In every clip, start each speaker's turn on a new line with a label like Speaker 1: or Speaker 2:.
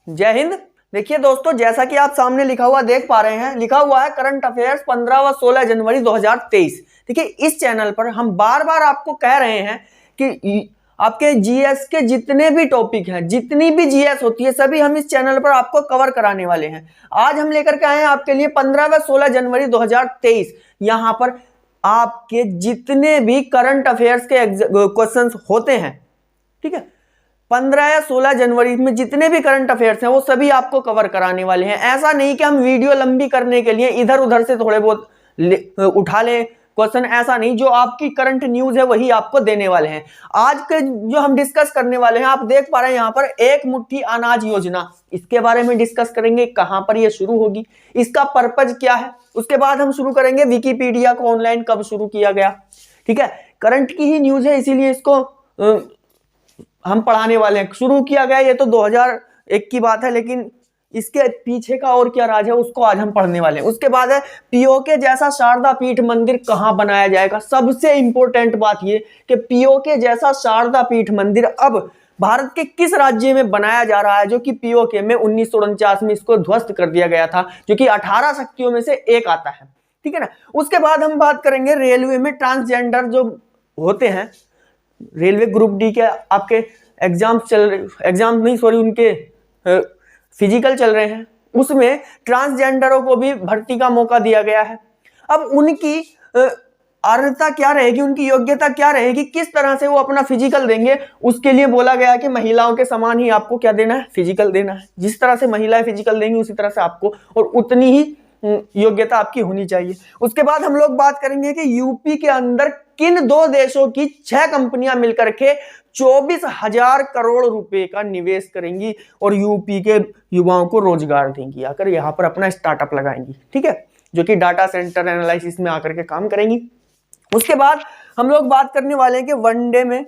Speaker 1: जय हिंद। देखिए दोस्तों, जैसा कि आप सामने लिखा हुआ देख पा रहे हैं, लिखा हुआ है करंट अफेयर्स 15 व 16 जनवरी 2023। देखिए, इस चैनल पर हम बार बार आपको कह रहे हैं कि आपके जीएस के जितने भी टॉपिक हैं, जितनी भी जीएस होती है, सभी हम इस चैनल पर आपको कवर कराने वाले हैं। आज हम लेकर के आए हैं आपके लिए 15 व 16 जनवरी 2023। यहां पर आपके जितने भी करंट अफेयर्स के क्वेश्चंस होते हैं, ठीक है, 15 या 16 जनवरी में जितने भी करंट अफेयर्स हैं वो सभी आपको कवर कराने वाले हैं। ऐसा नहीं कि हम वीडियो लंबी करने के लिए इधर उधर से थोड़े बहुत उठा लें क्वेश्चन, ऐसा नहीं। जो आपकी करंट न्यूज है वही आपको देने वाले हैं। आज के जो हम डिस्कस करने वाले हैं, आप देख पा रहे हैं यहाँ पर एक मुट्ठी अनाज योजना, इसके बारे में डिस्कस करेंगे। कहां पर यह शुरू होगी, इसका पर्पज क्या है। उसके बाद हम शुरू करेंगे विकिपीडिया को ऑनलाइन कब शुरू किया गया। ठीक है, करंट की ही न्यूज है, इसीलिए इसको हम पढ़ाने वाले हैं। शुरू किया गया ये तो 2001 की बात है, लेकिन इसके पीछे का और क्या राज है उसको आज हम पढ़ने वाले हैं। उसके बाद है पीओके जैसा शारदा पीठ मंदिर कहां बनाया जाएगा। सबसे इंपॉर्टेंट बात ये कि पीओके जैसा शारदा पीठ मंदिर अब भारत के किस राज्य में बनाया जा रहा है, जो कि पीओके में 1949 में इसको ध्वस्त कर दिया गया था, जो कि 18 शक्तियों में से एक आता है। ठीक है ना। उसके बाद हम बात करेंगे रेलवे में ट्रांसजेंडर जो होते हैं, रेलवे ग्रुप डी के आपके उनके फिजिकल चल रहे हैं, उसमें ट्रांसजेंडरों को भी भर्ती का मौका दिया गया है। अब उनकी अर्हता क्या रहेगी, उनकी योग्यता क्या रहेगी, किस तरह से वो अपना फिजिकल देंगे, उसके लिए बोला गया है कि महिलाओं के समान ही आपको क्या देना है, फिजिकल देना है। जिस तरह से महिलाएं फिजिकल देंगी उसी तरह से आपको, और उतनी ही योग्यता आपकी होनी चाहिए। उसके बाद हम लोग बात करेंगे कि यूपी के अंदर किन दो देशों की 6 कंपनियां मिलकर के 24,000 करोड़ रुपए का निवेश करेंगी और यूपी के युवाओं को रोजगार देंगी, आकर यहां पर अपना स्टार्टअप लगाएंगी। ठीक है, जो कि डाटा सेंटर एनालिसिस में आकर के काम करेंगी। उसके बाद हम लोग बात करने वाले हैं कि वनडे में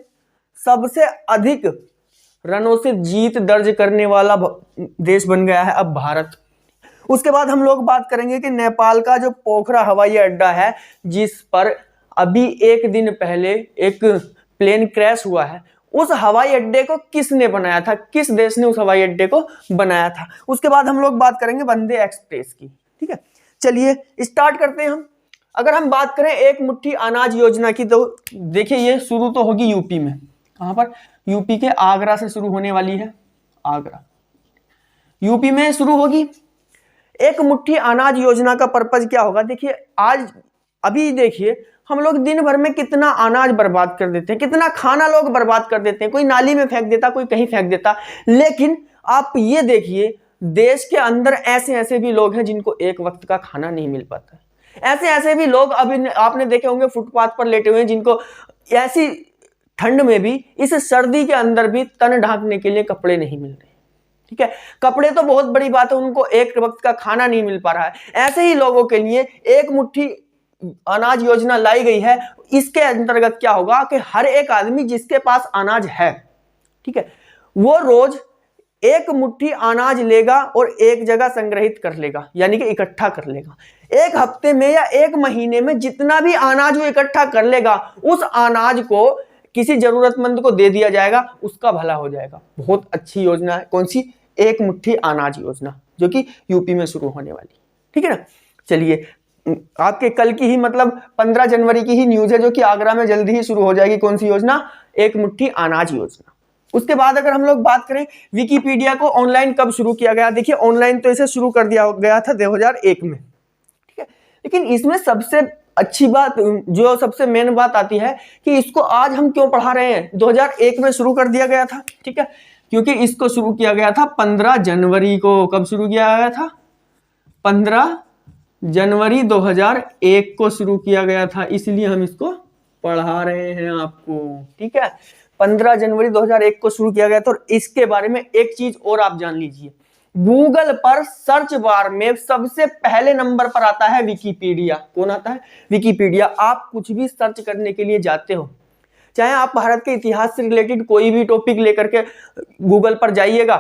Speaker 1: सबसे अधिक रनों से जीत दर्ज करने वाला देश बन गया है अब भारत। उसके बाद हम लोग बात करेंगे कि नेपाल का जो पोखरा हवाई अड्डा है, जिस पर अभी एक दिन पहले एक प्लेन क्रैश हुआ है, उस हवाई अड्डे को किसने बनाया था, किस देश ने उस हवाई अड्डे को बनाया था। उसके बाद हम लोग बात करेंगे वंदे एक्सप्रेस की। ठीक है, चलिए स्टार्ट करते हैं हम। अगर हम बात करें एक मुट्ठी अनाज योजना की, तो देखिए ये शुरू तो होगी यूपी में। कहां पर, यूपी के आगरा से शुरू होने वाली है। आगरा यूपी में शुरू होगी। एक मुट्ठी अनाज योजना का पर्पज क्या होगा, देखिए आज अभी देखिए हम लोग दिन भर में कितना अनाज बर्बाद कर देते हैं, कितना खाना लोग बर्बाद कर देते हैं। कोई नाली में फेंक देता, कोई कहीं फेंक देता। लेकिन आप ये देखिए देश के अंदर ऐसे ऐसे भी लोग हैं जिनको एक वक्त का खाना नहीं मिल पाता है। ऐसे ऐसे भी लोग अभी आपने देखे होंगे फुटपाथ पर लेटे हुए हैं, जिनको ऐसी ठंड में भी, इस सर्दी के अंदर भी तन ढांकने के लिए कपड़े नहीं मिल रहे। ठीक है, कपड़े तो बहुत बड़ी बात है, उनको एक वक्त का खाना नहीं मिल पा रहा है। ऐसे ही लोगों के लिए एक मुट्ठी अनाज योजना लाई गई है। इसके अंतर्गत क्या होगा कि हर एक आदमी जिसके पास अनाज है, ठीक है, वो रोज एक मुट्ठी अनाज लेगा और एक जगह संग्रहित कर लेगा, यानी कि इकट्ठा कर लेगा। एक हफ्ते में या एक महीने में जितना भी अनाज वो इकट्ठा कर लेगा, उस अनाज को किसी जरूरतमंद को दे दिया जाएगा, उसका भला हो जाएगा। बहुत अच्छी योजना है। कौन सी, एक मुट्ठी अनाज योजना, जो कि यूपी में शुरू होने वाली। ठीक है ना। चलिए, आपके कल की ही मतलब 15 जनवरी की ही न्यूज है, जो कि आगरा में जल्दी ही शुरू हो जाएगी। कौन सी योजना, एक मुट्ठी अनाज योजना। उसके बाद अगर हम लोग बात करें विकिपीडिया को ऑनलाइन कब शुरू किया गया, देखिए ऑनलाइन तो इसे शुरू कर दिया गया था 2001 में। ठीक है, लेकिन इसमें सबसे अच्छी बात, जो सबसे मेन बात आती है कि इसको आज हम क्यों पढ़ा रहे हैं। 2001 में शुरू कर दिया गया था। ठीक है, क्योंकि इसको शुरू किया गया था 15 जनवरी को। कब शुरू किया गया था, 15 जनवरी 2001 को शुरू किया गया था, इसलिए हम इसको पढ़ा रहे हैं आपको। ठीक है, 15 जनवरी 2001 को शुरू किया गया था। और इसके बारे में एक चीज और आप जान लीजिए, गूगल पर सर्च बार में सबसे पहले नंबर पर आता है विकिपीडिया। कौन आता है, विकिपीडिया। आप कुछ भी सर्च करने के लिए जाते हो, चाहे आप भारत के इतिहास से रिलेटेड कोई भी टॉपिक लेकर के गूगल पर जाइएगा,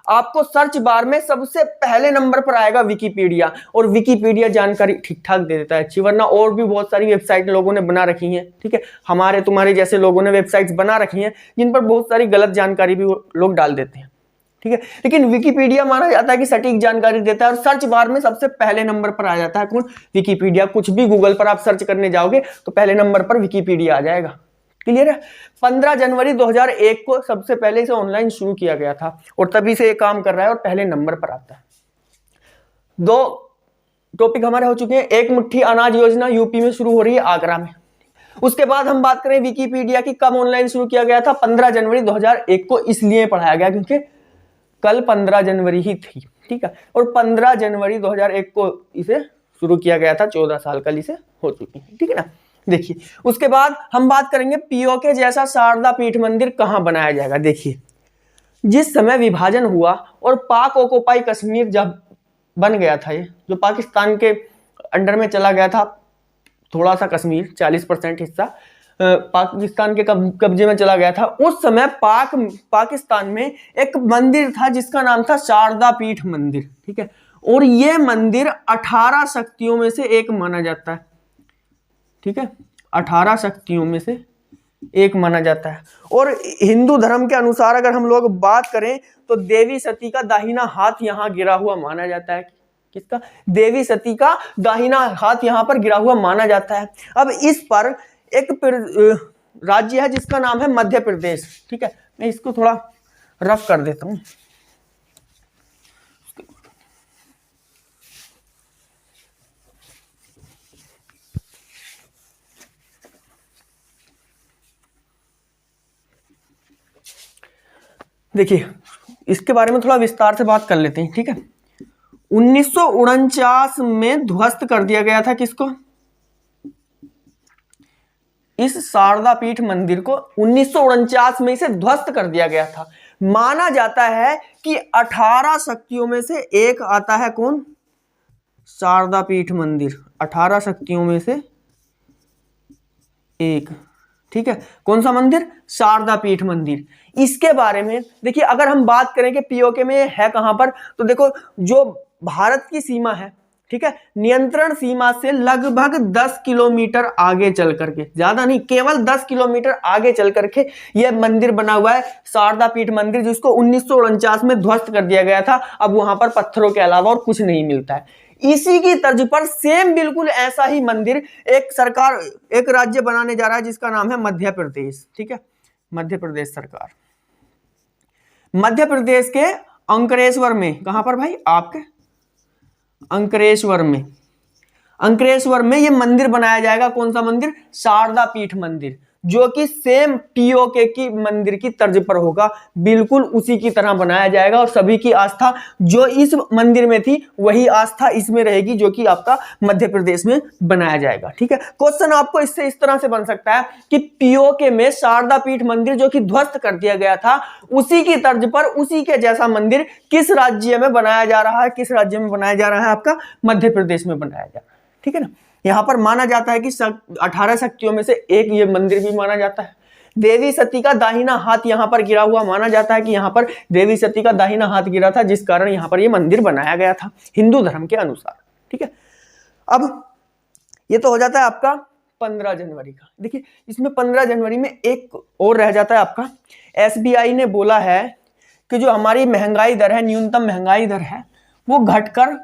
Speaker 1: आपको सर्च बार में सबसे पहले नंबर पर आएगा विकिपीडिया। और विकिपीडिया जानकारी ठीक ठाक दे देता है अच्छी, वरना और भी बहुत सारी वेबसाइट लोगों ने बना रखी हैं। ठीक है, हमारे तुम्हारे जैसे लोगों ने वेबसाइट्स बना रखी हैं जिन पर बहुत सारी गलत जानकारी भी लोग डाल देते हैं। ठीक है। लेकिन विकिपीडिया माना जाता है कि सटीक जानकारी देता है और सर्च बार में सबसे पहले नंबर पर आ जाता है कौन? विकिपीडिया। कुछ भी गूगल पर आप सर्च करने जाओगे तो पहले नंबर पर विकिपीडिया आ जाएगा। क्लियर है। 15 जनवरी 2001 को सबसे पहले इसे ऑनलाइन शुरू किया गया था और तभी से ये काम कर रहा है और पहले नंबर पर आता है। 2 टॉपिक हमारे हो चुके हैं। एक मुट्ठी अनाज योजना यूपी में शुरू हो रही है, आगरा में। उसके बाद हम बात करें विकिपीडिया की, कब ऑनलाइन शुरू किया गया था? 15 जनवरी 2001 को। इसलिए पढ़ाया गया क्योंकि कल 15 जनवरी ही थी, ठीक है। और 15 जनवरी 2001 को इसे शुरू किया गया था। 14 साल कल इसे हो चुकी है, ठीक है ना। देखिए उसके बाद हम बात करेंगे पीओके जैसा शारदा पीठ मंदिर कहां बनाया जाएगा। देखिए जिस समय विभाजन हुआ और पाक ऑक्युपाई कश्मीर जब बन गया था, ये जो पाकिस्तान के अंडर में चला गया था, थोड़ा सा कश्मीर 40% हिस्सा पाकिस्तान के कब्जे में चला गया था, उस समय पाकिस्तान में एक मंदिर था जिसका नाम था शारदा पीठ मंदिर, ठीक है। और ये मंदिर 18 शक्तियों में से एक माना जाता है, ठीक है। 18 शक्तियों में से एक माना जाता है। और हिंदू धर्म के अनुसार अगर हम लोग बात करें तो देवी सती का दाहिना हाथ यहां गिरा हुआ माना जाता है। किसका? देवी सती का दाहिना हाथ यहां पर गिरा हुआ माना जाता है। अब इस पर एक राज्य है जिसका नाम है मध्य प्रदेश, ठीक है। मैं इसको थोड़ा रफ कर देता हूं। देखिए इसके बारे में थोड़ा विस्तार से बात कर लेते हैं, ठीक है। 1949 में ध्वस्त कर दिया गया था किसको? इस शारदा पीठ मंदिर को 1949 में इसे ध्वस्त कर दिया गया था। माना जाता है कि 18 शक्तियों में से एक आता है कौन? शारदा पीठ मंदिर। 18 शक्तियों में से एक, ठीक है। कौन सा मंदिर? शारदा पीठ मंदिर। इसके बारे में देखिए अगर हम बात करें कि पीओके में है कहां पर, तो देखो जो भारत की सीमा है, ठीक है, नियंत्रण सीमा से लगभग 10 किलोमीटर आगे चल करके, ज्यादा नहीं, केवल 10 किलोमीटर आगे चल करके यह मंदिर बना हुआ है शारदा पीठ मंदिर, जिसको 1949 में ध्वस्त कर दिया गया था। अब वहां पर पत्थरों के अलावा और कुछ नहीं मिलता है। इसी की तर्ज पर सेम बिल्कुल ऐसा ही मंदिर एक राज्य बनाने जा रहा है जिसका नाम है मध्य प्रदेश, ठीक है। मध्य प्रदेश सरकार, मध्य प्रदेश के अंकलेश्वर में, कहां पर भाई? आपके अंकलेश्वर में। अंकलेश्वर में ये मंदिर बनाया जाएगा। कौन सा मंदिर? शारदा पीठ मंदिर, जो कि सेम पीओके की मंदिर की तर्ज पर होगा, बिल्कुल उसी की तरह बनाया जाएगा। और सभी की आस्था जो इस मंदिर में थी वही आस्था इसमें रहेगी, जो कि आपका मध्य प्रदेश में बनाया जाएगा, ठीक है। क्वेश्चन आपको इससे इस तरह से बन सकता है कि पीओके में शारदा पीठ मंदिर जो कि ध्वस्त कर दिया गया था, उसी की तर्ज पर उसी के जैसा मंदिर किस राज्य में बनाया जा रहा है? किस राज्य में बनाया जा रहा है? आपका मध्य प्रदेश में बनाया जा रहा है, ठीक है ना। यहां पर माना जाता है कि 18 शक्तियों में से एक ये मंदिर भी माना जाता है। देवी सती का दाहिना हाथ यहां पर गिरा हुआ माना जाता है कि यहां पर देवी सती का दाहिना हाथ गिरा था, जिस कारण यहां पर ये मंदिर बनाया गया था हिंदू धर्म के अनुसार, ठीक है। अब ये तो हो जाता है आपका 15 जनवरी का। देखिए इसमें 15 जनवरी में एक और रह जाता है आपका, एसबीआई ने बोला है कि जो हमारी महंगाई दर है, न्यूनतम महंगाई दर है, वो घटकर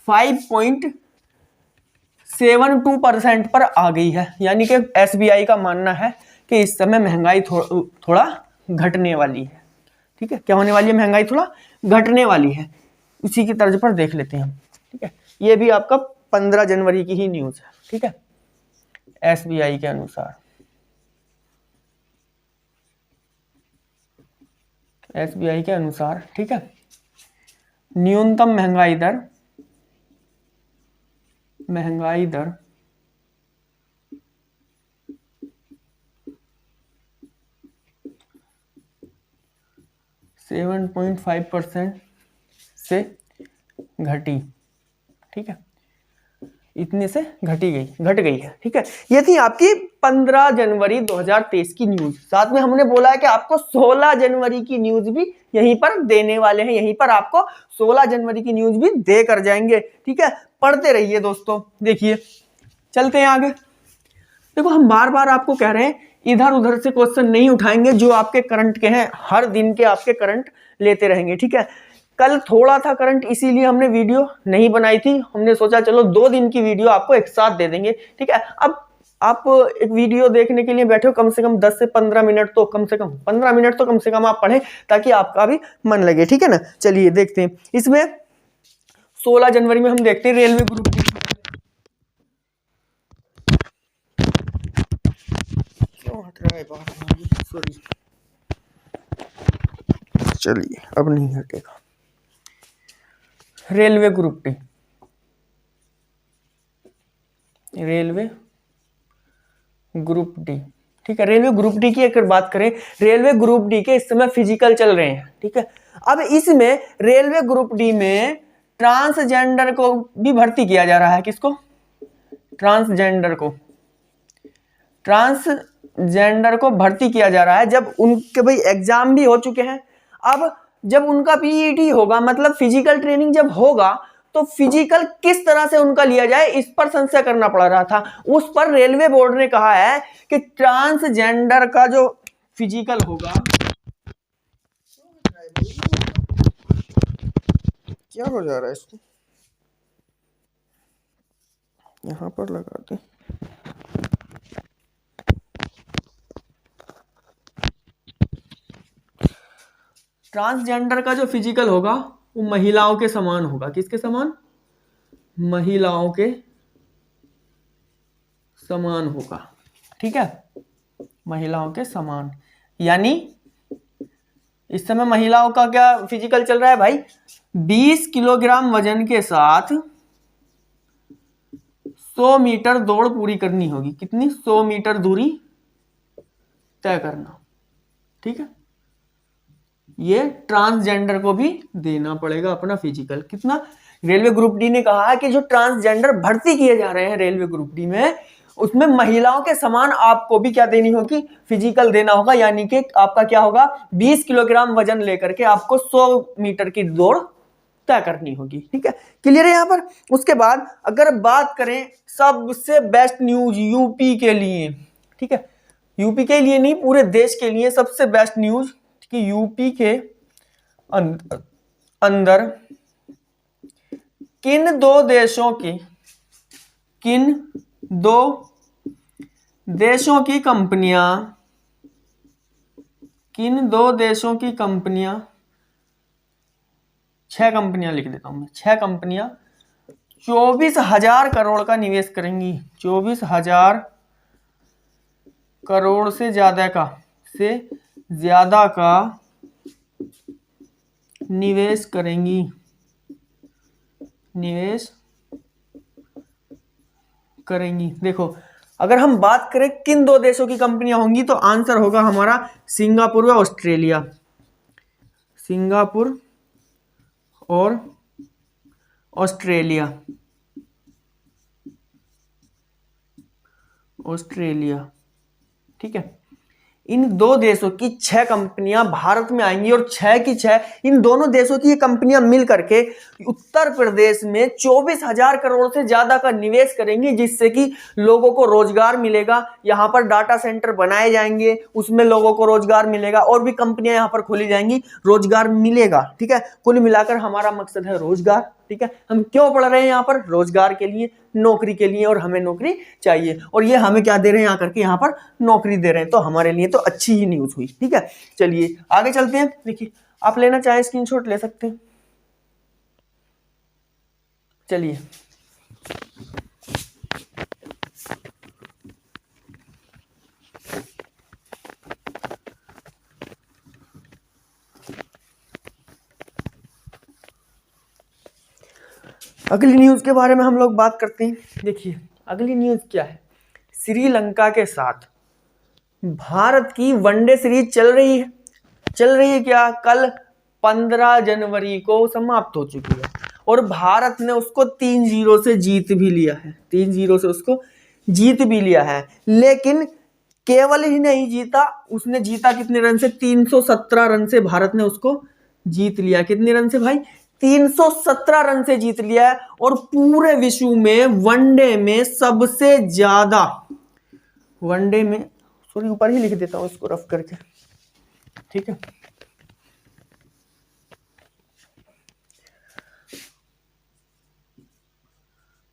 Speaker 1: 5.72% पर आ गई है। यानी कि एसबीआई का मानना है कि इस समय महंगाई थोड़ा घटने वाली है, ठीक है। क्या होने वाली है? महंगाई थोड़ा घटने वाली है। इसी की तर्ज पर देख लेते हैं हम, ठीक है। ये भी आपका 15 जनवरी की ही न्यूज है, ठीक है, एसबीआई के अनुसार। एसबीआई के अनुसार, ठीक है, न्यूनतम महंगाई दर 7.5% से घटी, ठीक है, इतने से घट गई है, ठीक है। ये थी आपकी 15 जनवरी 2023 की न्यूज। साथ में हमने बोला है कि आपको 16 जनवरी की न्यूज भी यहीं पर देने वाले हैं, यहीं पर आपको 16 जनवरी की न्यूज भी दे कर जाएंगे, ठीक है। पढ़ते रहिए दोस्तों। देखिए चलते हैं आगे। देखो हम बार बार आपको कह रहे हैं इधर उधर से क्वेश्चन नहीं उठाएंगे, जो आपके करंट के हैं, हर दिन के आपके करंट लेते रहेंगे, ठीक है। कल थोड़ा था करंट, इसीलिए हमने वीडियो नहीं बनाई थी, हमने सोचा चलो 2 दिन की वीडियो आपको एक साथ दे देंगे, ठीक है। अब आप एक वीडियो देखने के लिए बैठे हो, कम से कम 10 से 15 मिनट तो कम से कम 15 मिनट तो कम से कम आप पढ़ें, ताकि आपका भी मन लगे, ठीक है ना। चलिए देखते हैं इसमें 16 जनवरी में हम देखते हैं रेलवे ग्रुप डी। क्यों हट रहा है बाहर, सॉरी, चलिए अब नहीं हटेगा। Railway group D, railway group D, ठीक है। रेलवे ग्रुप डी की अगर बात करें, रेलवे ग्रुप डी के इस समय फिजिकल चल रहे हैं, ठीक है। अब इसमें रेलवे ग्रुप डी में ट्रांसजेंडर को भी भर्ती किया जा रहा है। किसको? ट्रांसजेंडर को, ट्रांसजेंडर को भर्ती किया जा रहा है। जब उनके भाई एग्जाम भी हो चुके हैं, अब जब उनका पीईटी होगा, मतलब फिजिकल ट्रेनिंग जब होगा, तो फिजिकल किस तरह से उनका लिया जाए, इस पर संशय करना पड़ रहा था। उस पर रेलवे बोर्ड ने कहा है कि ट्रांसजेंडर का जो फिजिकल होगा, क्या हो जा रहा है इसको, यहां पर लगा दे। ट्रांसजेंडर का जो फिजिकल होगा वो महिलाओं के समान होगा। किसके समान? महिलाओं के समान होगा, ठीक है, महिलाओं के समान। यानी इस समय महिलाओं का क्या फिजिकल चल रहा है भाई? 20 किलोग्राम वजन के साथ 100 मीटर दौड़ पूरी करनी होगी। कितनी? 100 मीटर दूरी तय करना, ठीक है। ये ट्रांसजेंडर को भी देना पड़ेगा अपना फिजिकल। कितना? रेलवे ग्रुप डी ने कहा है कि जो ट्रांसजेंडर भर्ती किए जा रहे हैं रेलवे ग्रुप डी में, उसमें महिलाओं के समान आपको भी क्या देनी होगी? फिजिकल देना होगा। यानी कि आपका क्या होगा? 20 किलोग्राम वजन लेकर के आपको 100 मीटर की दौड़ तय करनी होगी, ठीक है। क्लियर है यहाँ पर? उसके बाद अगर बात करें सबसे बेस्ट न्यूज यूपी के लिए, ठीक है, यूपी के लिए नहीं, पूरे देश के लिए सबसे बेस्ट न्यूज कि यूपी के अंदर किन दो देशों की कंपनियां, 6 कंपनियां लिख देता हूं मैं, 6 कंपनियां 24,000 करोड़ का निवेश करेंगी। 24,000 करोड़ से ज्यादा का निवेश करेंगी। देखो, अगर हम बात करें किन 2 देशों की कंपनियां होंगी, तो आंसर होगा हमारा सिंगापुर व ऑस्ट्रेलिया। सिंगापुर और ऑस्ट्रेलिया, ठीक है। इन 2 देशों की 6 कंपनियां भारत में आएंगी और 6 की 6 इन दोनों देशों की ये कंपनियां मिल करके उत्तर प्रदेश में 24,000 करोड़ से ज्यादा का निवेश करेंगी, जिससे कि लोगों को रोजगार मिलेगा। यहां पर डाटा सेंटर बनाए जाएंगे, उसमें लोगों को रोजगार मिलेगा, और भी कंपनियां यहां पर खोली जाएंगी, रोजगार मिलेगा, ठीक है। कुल मिलाकर हमारा मकसद है रोजगार, ठीक है। हम क्यों पढ़ रहे हैं यहाँ पर? रोजगार के लिए, नौकरी के लिए, और हमें नौकरी चाहिए, और ये हमें क्या दे रहे हैं आकर के? यहाँ पर नौकरी दे रहे हैं। तो हमारे लिए तो अच्छी ही न्यूज हुई, ठीक है। चलिए आगे चलते हैं। देखिए, आप लेना चाहें स्क्रीनशॉट ले सकते हैं। चलिए अगली न्यूज के बारे में हम लोग बात करते हैं। देखिए, अगली न्यूज क्या है? श्रीलंका के साथ भारत की वनडे सीरीज चल रही है। क्या? कल 15 जनवरी को समाप्त हो चुकी है, और भारत ने उसको 3-0 से जीत भी लिया है। 3-0 से उसको जीत भी लिया है, लेकिन केवल ही नहीं जीता, उसने जीता कितने रन से? 317 रन से भारत ने उसको जीत लिया। कितने रन से भाई? 317 रन से जीत लिया है। और पूरे विश्व में वनडे में सबसे ज्यादा, वनडे में सॉरी ऊपर ही लिख देता हूं इसको रफ करके, ठीक है।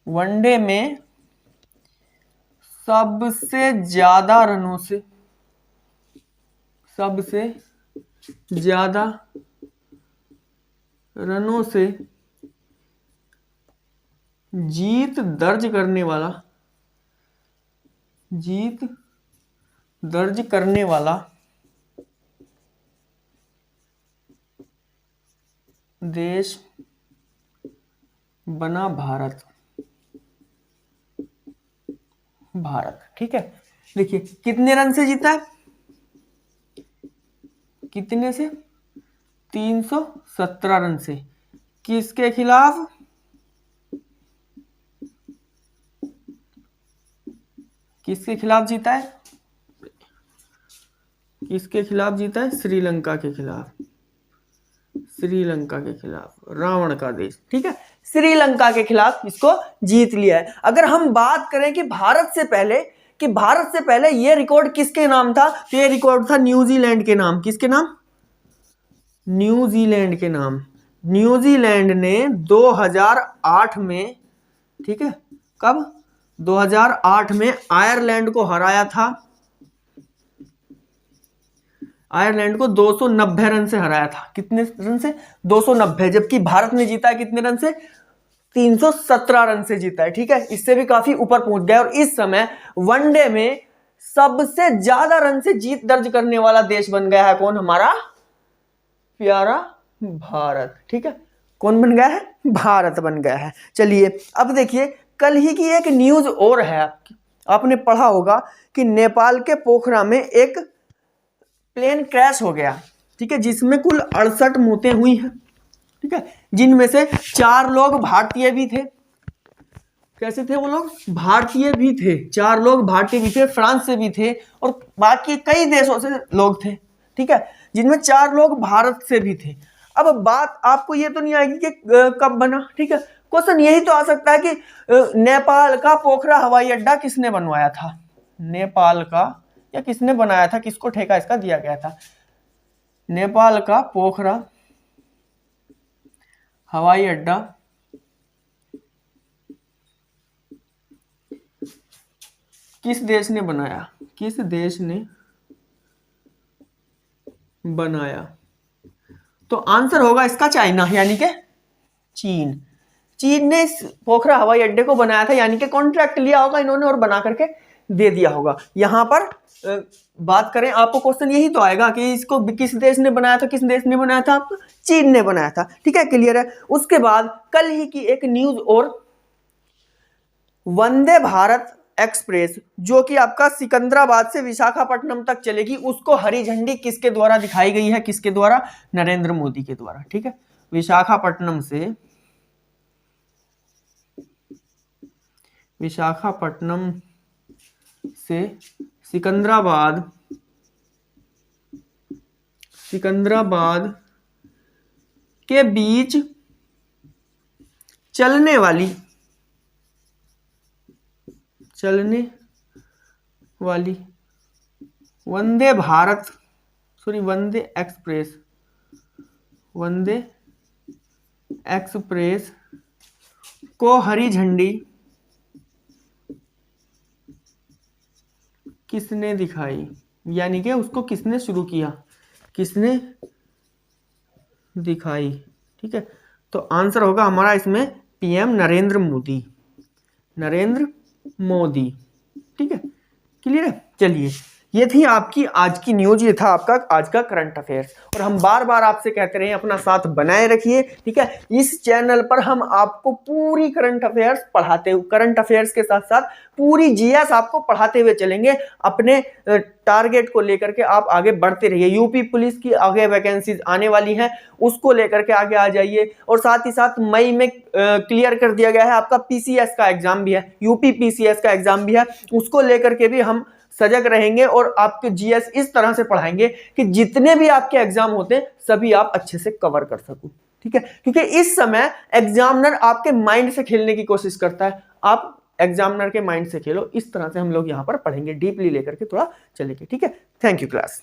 Speaker 1: वनडे में सबसे ज्यादा रनों से, सबसे ज्यादा रनों से जीत दर्ज करने वाला, जीत दर्ज करने वाला देश बना भारत, भारत, ठीक है। देखिए कितने रन से जीता है, कितने से, 317 रन से, किसके खिलाफ, किसके खिलाफ जीता है, किसके खिलाफ जीता है, श्रीलंका के खिलाफ, श्रीलंका के खिलाफ, रावण का देश, ठीक है, श्रीलंका के खिलाफ इसको जीत लिया है। अगर हम बात करें कि भारत से पहले, कि भारत से पहले ये रिकॉर्ड किसके नाम था, तो ये रिकॉर्ड था न्यूजीलैंड के नाम, किसके नाम, न्यूजीलैंड के नाम। न्यूजीलैंड ने 2008 में, ठीक है, कब, 2008 में आयरलैंड को हराया था, आयरलैंड को 290 रन से हराया था, कितने रन से, 290, जबकि भारत ने जीता है कितने रन से, 317 रन से जीता है, ठीक है, इससे भी काफी ऊपर पहुंच गया। और इस समय वनडे में सबसे ज्यादा रन से जीत दर्ज करने वाला देश बन गया है कौन, हमारा प्यारा भारत, ठीक है, कौन बन गया है, भारत बन गया है। चलिए अब देखिए कल ही की एक न्यूज और है आपकी, आपने पढ़ा होगा कि नेपाल के पोखरा में एक प्लेन क्रैश हो गया, ठीक है, जिसमें कुल 68 मौतें हुई हैं, ठीक है, जिनमें से 4 लोग भारतीय भी थे। कैसे थे वो लोग, भारतीय भी थे, 4 लोग भारतीय भी थे, फ्रांस से भी थे, और बाकी कई देशों से लोग थे, ठीक है, जिनमें 4 लोग भारत से भी थे। अब बात आपको ये तो नहीं आएगी कि कब बना, ठीक है, क्वेश्चन यही तो आ सकता है कि नेपाल का पोखरा हवाई अड्डा किसने बनवाया था, नेपाल का, या किसने बनाया था, किसको ठेका इसका दिया गया था। नेपाल का पोखरा हवाई अड्डा किस देश ने बनाया, किस देश ने बनाया, तो आंसर होगा इसका चाइना, यानी कि चीन। चीन ने इस पोखरा हवाई अड्डे को बनाया था, यानी कि कॉन्ट्रैक्ट लिया होगा इन्होंने और बना करके दे दिया होगा। यहां पर बात करें आपको क्वेश्चन यही तो आएगा कि इसको किस देश ने बनाया था, किस देश ने बनाया था, आपको चीन ने बनाया था, ठीक है, क्लियर है। उसके बाद कल ही की एक न्यूज और, वंदे भारत एक्सप्रेस जो कि आपका सिकंदराबाद से विशाखापट्टनम तक चलेगी, उसको हरी झंडी किसके द्वारा दिखाई गई है, किसके द्वारा, नरेंद्र मोदी के द्वारा, ठीक है, विशाखापट्टनम से सिकंदराबाद के बीच चलने वाली वंदे एक्सप्रेस को हरी झंडी किसने दिखाई, यानी कि उसको किसने शुरू किया, किसने दिखाई, ठीक है, तो आंसर होगा हमारा इसमें पीएम नरेंद्र मोदी, ठीक है, क्लियर है। चलिए ये थी आपकी आज की न्यूज, ये था आपका आज का करंट अफेयर्स, और हम बार बार आपसे कहते रहे अपना साथ बनाए रखिए, ठीक है। इस चैनल पर हम आपको पूरी करंट अफेयर्स पढ़ाते हुए, करंट अफेयर्स के साथ साथ पूरी जीएस आपको पढ़ाते हुए चलेंगे। अपने टारगेट को लेकर के आप आगे बढ़ते रहिए। यूपी पुलिस की आगे वैकेंसीज आने वाली हैं, उसको लेकर के आगे आ जाइए, और साथ ही साथ मई में क्लियर कर दिया गया है आपका पीसीएस का एग्जाम भी है, यूपी पीसीएस का एग्जाम भी है, उसको लेकर के भी हम सजग रहेंगे और आपके जीएस इस तरह से पढ़ाएंगे कि जितने भी आपके एग्जाम होते हैं सभी आप अच्छे से कवर कर सको, ठीक है, क्योंकि इस समय एग्जामिनर आपके माइंड से खेलने की कोशिश करता है। आप एग्जामिनर के माइंड से खेलो, इस तरह से हम लोग यहाँ पर पढ़ेंगे, डीपली लेकर के थोड़ा चलेंगे। ठीक है, थैंक यू क्लास।